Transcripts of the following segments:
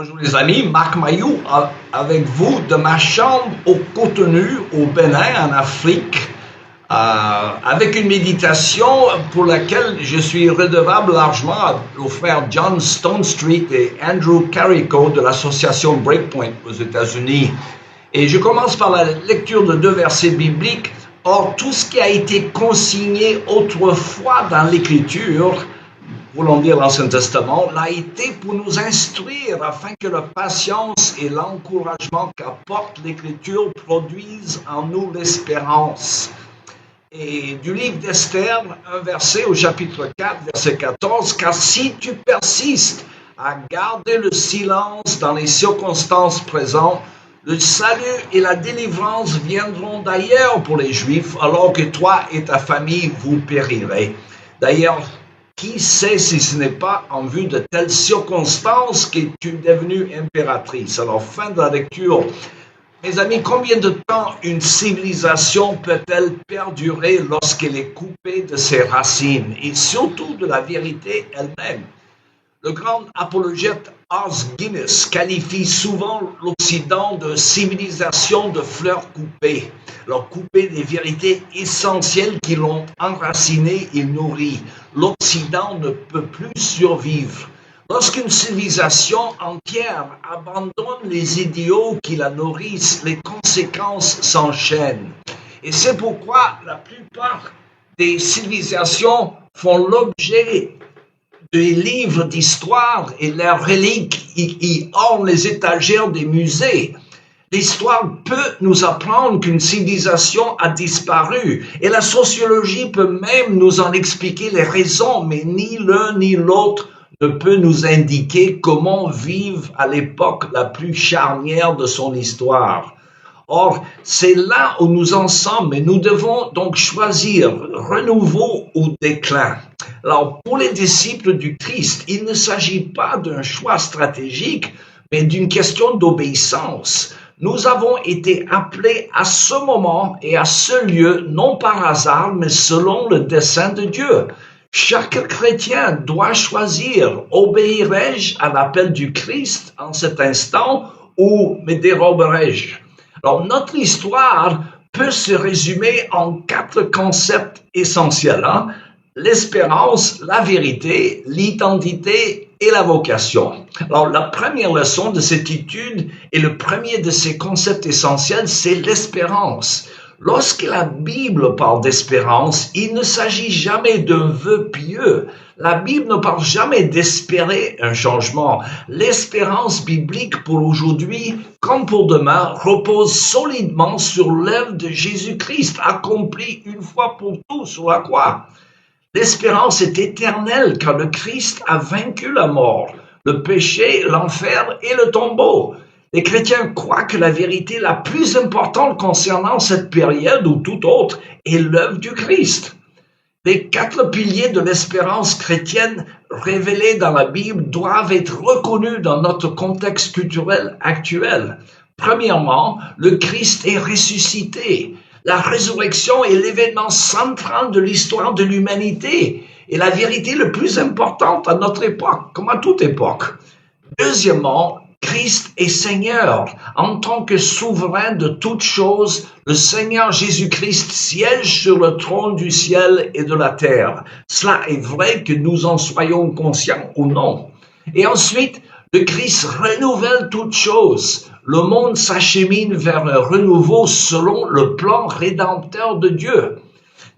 Bonjour les amis, Marc Mailloux avec vous de ma chambre au Cotonou, au Bénin, en Afrique, avec une méditation pour laquelle je suis redevable largement aux frères John Stonestreet et Andrew Carrico de l'association Breakpoint aux États-Unis. Et je commence par la lecture de 2 versets bibliques. Or, tout ce qui a été consigné autrefois dans l'Écriture, voulons dire l'Ancien Testament, l'a été pour nous instruire afin que la patience et l'encouragement qu'apporte l'Écriture produisent en nous l'espérance. Et du livre d'Esther, un verset au chapitre 4, verset 14, « Car si tu persistes à garder le silence dans les circonstances présentes, le salut et la délivrance viendront d'ailleurs pour les Juifs, alors que toi et ta famille vous périrez. » D'ailleurs, qui sait si ce n'est pas en vue de telles circonstances que tu es devenue impératrice? Alors, fin de la lecture. Mes amis, combien de temps une civilisation peut-elle perdurer lorsqu'elle est coupée de ses racines et surtout de la vérité elle-même? Le grand apologète Os Guinness qualifie souvent l'Occident de civilisation de fleurs coupées. Alors, coupées des vérités essentielles qui l'ont enraciné et nourri. L'Occident ne peut plus survivre. Lorsqu'une civilisation entière abandonne les idéaux qui la nourrissent, les conséquences s'enchaînent. Et c'est pourquoi la plupart des civilisations font l'objet des livres d'histoire et leurs reliques y ornent les étagères des musées. L'histoire peut nous apprendre qu'une civilisation a disparu et la sociologie peut même nous en expliquer les raisons, mais ni l'un ni l'autre ne peut nous indiquer comment vivre à l'époque la plus charnière de son histoire. Or, c'est là où nous en sommes et nous devons donc choisir renouveau ou déclin. Alors, pour les disciples du Christ, il ne s'agit pas d'un choix stratégique, mais d'une question d'obéissance. Nous avons été appelés à ce moment et à ce lieu, non par hasard, mais selon le dessein de Dieu. Chaque chrétien doit choisir, obéirai-je à l'appel du Christ en cet instant ou me déroberai-je? Alors, notre histoire peut se résumer en 4 concepts essentiels. L'espérance, la vérité, l'identité et la vocation. Alors, la première leçon de cette étude et le premier de ces concepts essentiels, c'est l'espérance. Lorsque la Bible parle d'espérance, il ne s'agit jamais d'un vœu pieux. La Bible ne parle jamais d'espérer un changement. L'espérance biblique pour aujourd'hui, comme pour demain, repose solidement sur l'œuvre de Jésus-Christ, accomplie une fois pour toutes sur la croix. L'espérance est éternelle car le Christ a vaincu la mort, le péché, l'enfer et le tombeau. Les chrétiens croient que la vérité la plus importante concernant cette période ou toute autre est l'œuvre du Christ. Les 4 piliers de l'espérance chrétienne révélés dans la Bible doivent être reconnus dans notre contexte culturel actuel. Premièrement, le Christ est ressuscité. La résurrection est l'événement central de l'histoire de l'humanité et la vérité la plus importante à notre époque, comme à toute époque. Deuxièmement, Christ est Seigneur. En tant que souverain de toutes choses, le Seigneur Jésus-Christ siège sur le trône du ciel et de la terre. Cela est vrai que nous en soyons conscients ou non. Et ensuite, le Christ renouvelle toutes choses. Le monde s'achemine vers un renouveau selon le plan rédempteur de Dieu.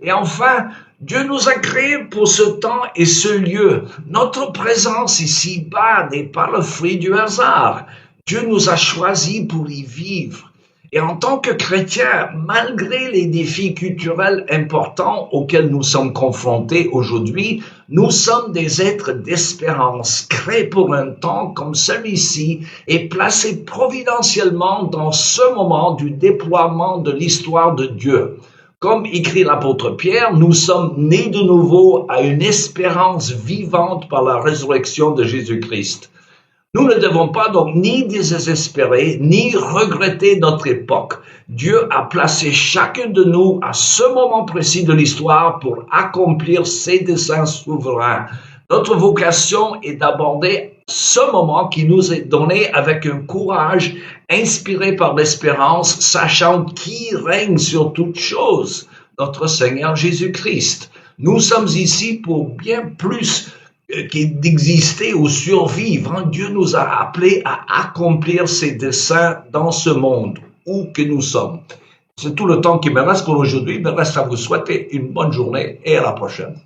Et enfin, Dieu nous a créés pour ce temps et ce lieu. Notre présence ici-bas n'est pas le fruit du hasard. Dieu nous a choisis pour y vivre. Et en tant que chrétiens, malgré les défis culturels importants auxquels nous sommes confrontés aujourd'hui, nous sommes des êtres d'espérance, créés pour un temps comme celui-ci et placés providentiellement dans ce moment du déploiement de l'histoire de Dieu. Comme écrit l'apôtre Pierre, nous sommes nés de nouveau à une espérance vivante par la résurrection de Jésus-Christ. Nous ne devons pas donc ni désespérer, ni regretter notre époque. Dieu a placé chacun de nous à ce moment précis de l'histoire pour accomplir ses desseins souverains. Notre vocation est d'aborder ce moment qui nous est donné avec un courage inspiré par l'espérance, sachant qui règne sur toutes choses, notre Seigneur Jésus-Christ. Nous sommes ici pour bien plus d'exister ou survivre. Dieu nous a appelés à accomplir ses desseins dans ce monde, où que nous sommes. C'est tout le temps qui me reste pour aujourd'hui. Il me reste à vous souhaiter une bonne journée et à la prochaine.